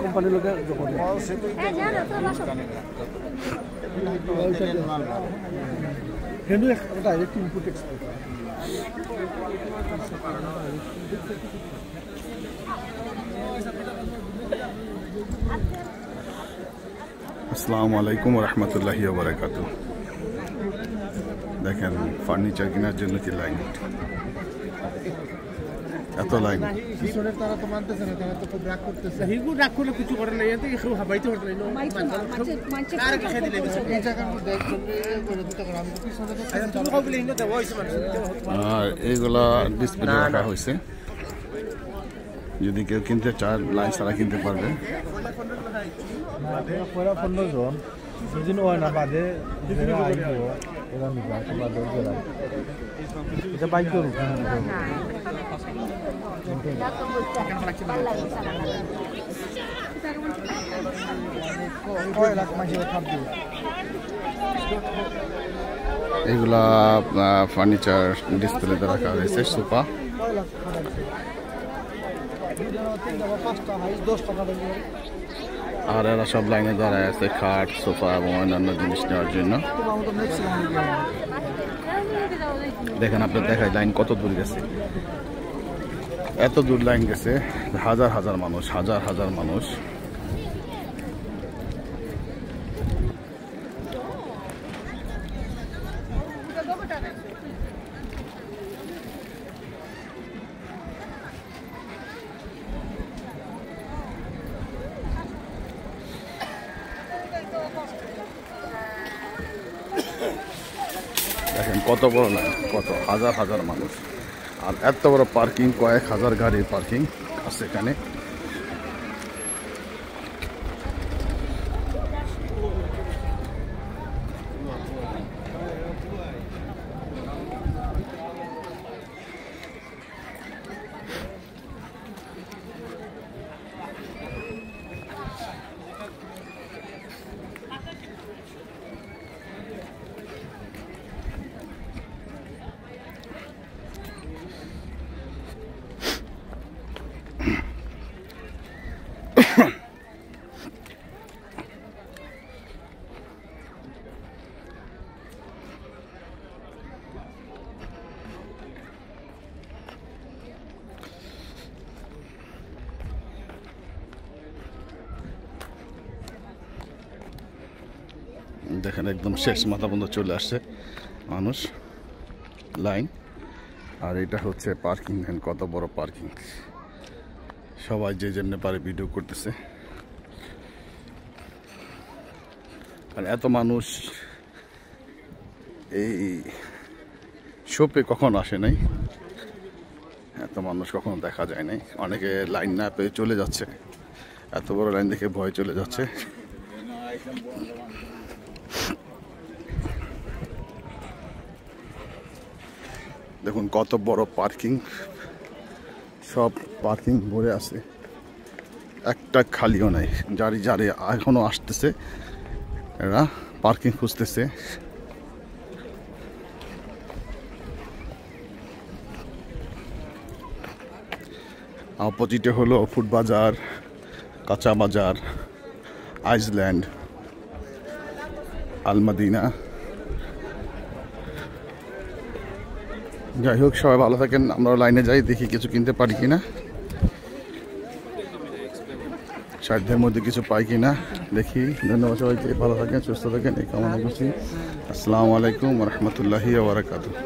Company লোকে কিন্তু direct input export আসসালামু আলাইকুম ওয়া রাহমাতুল্লাহি ওয়া বারাকাতুহু। দেখেন ফার্নিচার কেনার জন্য কি লাইন, এত লাইন। তারা তো মানতেছে না, তারা তো খুব রাগ করতেছে। হিগু রাগ করলে কিছু করে না, এতে কেউ হাবাইতে হতো না। কার কি খেতে লেগেছে এই জায়গার মধ্যে একজন করে দুটো করে আমি পিছনে তো তুমি কইলে ইনো দেব হইছে মানে। আর এইগুলা ডিসপ্লে রাখা হয়েছে, যদি কেউ কিনতে চায় লাইন ছাড়া কিনতে পারবে। পরে 15 জন দুদিন হয় না বাদে এরা নিবা বাদে জেলা এটা বাইক করু এইগুলা ফার্নিচার ডিসপ্লেতে রাখা হয়েছে। সোফা আর এরা সব লাইনে দাঁড়ায় আছে খাট, সোফা এবং অন্যান্য জিনিস নেওয়ার জন্য। দেখেন আপনার দেখায় লাইন কত দূর গেছে, এত দূর লাইন গেছে, হাজার হাজার মানুষ, হাজার হাজার মানুষ। দেখেন কত বড় লাইন, কত হাজার হাজার মানুষ, আর এত বড় পার্কিং, কয়েক হাজার গাড়ির পার্কিং আছে এখানে। দেখেন একদম শেষ মাথা বন্ধ চলে আসছে মানুষ, লাইন। আর এটা হচ্ছে পার্কিং, দেখেন কত বড় পার্কিং। সবাই যে যেমনি পারে ভিডিও করতেছে, আর এত মানুষ এই শপে কখনো আসে নাই, এত মানুষ কখনো দেখা যায় নাই। অনেকে লাইন না পেয়ে চলে যাচ্ছে, এত বড় লাইন দেখে ভয় চলে যাচ্ছে। দেখুন কত বড় পার্কিং, সব পার্কিং ভরে আছে, একটা খালিও নাই। যারে এখনো আসতেছে এরা পার্কিং খুঁজতেছে। অপোজিটে হলো ফুড বাজার, কাঁচা বাজার, আইসল্যান্ড, আলমাদিনা। যাই হোক, সবাই ভালো থাকেন। আমরা লাইনে যাই, দেখি কিছু কিনতে পারি কিনা, সাধ্যের মধ্যে কিছু পাই কিনা দেখি। ধন্যবাদ সবাইকে, ভালো থাকেন, সুস্থ থাকেন, এই কামনা করছি। আসসালামু আলাইকুম ওয়া রাহমাতুল্লাহি ওয়া বারাকাতুহু।